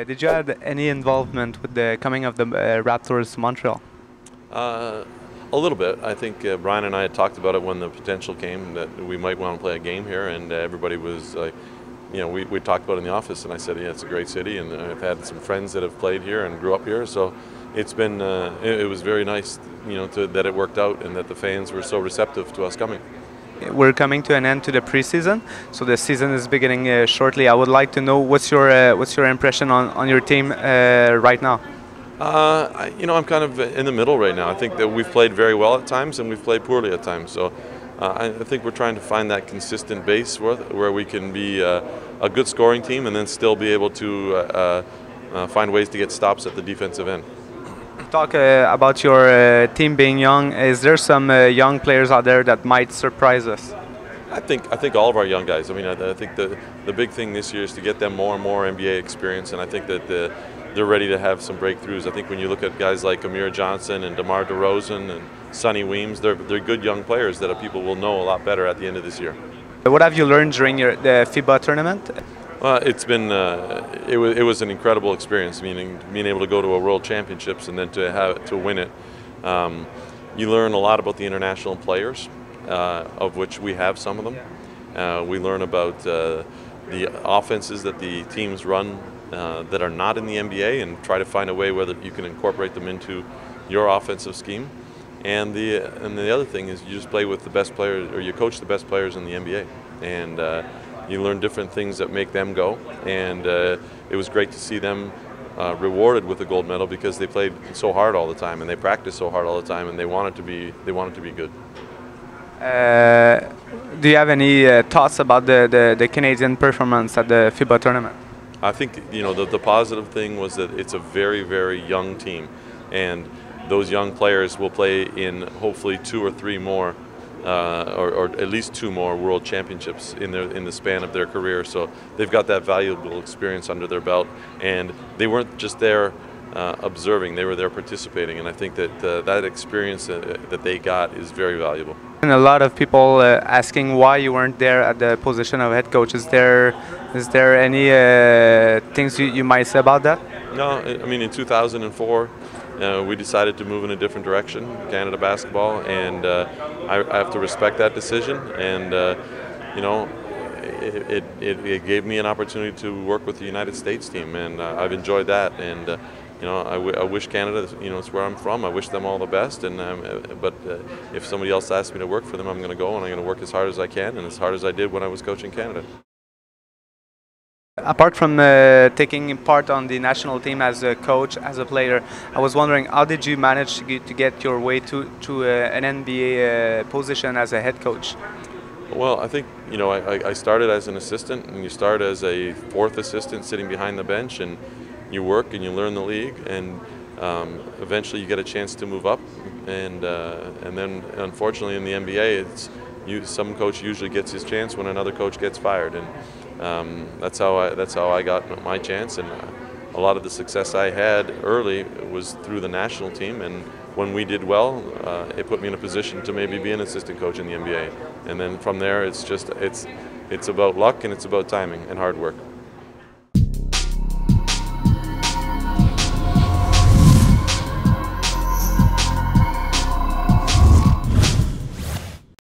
Did you have any involvement with the coming of the Raptors to Montreal? A little bit. I think Brian and I had talked about it when the potential came that we might want to play a game here, and everybody was like, we talked about it in the office, and I said, yeah, it's a great city, and I've had some friends that have played here and grew up here, so it's been, it was very nice, that it worked out and that the fans were so receptive to us coming. We're coming to an end to the preseason, so the season is beginning shortly. I would like to know what's your impression on your team right now. I'm kind of in the middle right now. I think that we've played very well at times and we've played poorly at times. So I think we're trying to find that consistent base where we can be a good scoring team and then still be able to find ways to get stops at the defensive end. Talk about your team being young. Is there some young players out there that might surprise us? I think all of our young guys. I mean, I think the big thing this year is to get them more and more NBA experience, and I think that they're ready to have some breakthroughs. I think when you look at guys like Amir Johnson and DeMar DeRozan and Sonny Weems, they're good young players that people will know a lot better at the end of this year. What have you learned during the FIBA tournament? It's been it was an incredible experience. Meaning being able to go to a World Championships and then to win it. You learn a lot about the international players, of which we have some of them. We learn about the offenses that the teams run that are not in the NBA, and try to find a way whether you can incorporate them into your offensive scheme. And the other thing is you just play with the best players, or you coach the best players in the NBA, and you learn different things that make them go. And it was great to see them rewarded with a gold medal because they played so hard all the time and they practiced so hard all the time, and they wanted to be good. Do you have any thoughts about the Canadian performance at the FIBA tournament? I think the positive thing was that it's a very, very young team, and those young players will play in hopefully 2 or 3 more, or at least 2 more World Championships in the span of their career. So they've got that valuable experience under their belt, and they weren't just there observing; they were there participating. And I think that that experience that they got is very valuable. And a lot of people asking why you weren't there at the position of head coach. Is there any things you might say about that? No, I mean in 2004 we decided to move in a different direction, Canada basketball, and I have to respect that decision. And it gave me an opportunity to work with the United States team, and I've enjoyed that. And I wish Canada, it's where I'm from. I wish them all the best. And but if somebody else asks me to work for them, I'm going to go, and I'm going to work as hard as I can and as hard as I did when I was coaching Canada. Apart from taking part on the national team as a coach, as a player, I was wondering, how did you manage to get your way to an NBA position as a head coach? Well, I think I started as an assistant, and you start as a 4th assistant sitting behind the bench, and you work and you learn the league, and eventually you get a chance to move up, and then unfortunately in the NBA, some coach usually gets his chance when another coach gets fired, and that's how I got my chance. And a lot of the success I had early was through the national team, and when we did well, it put me in a position to maybe be an assistant coach in the NBA. And then from there, it's about luck, and it's about timing and hard work.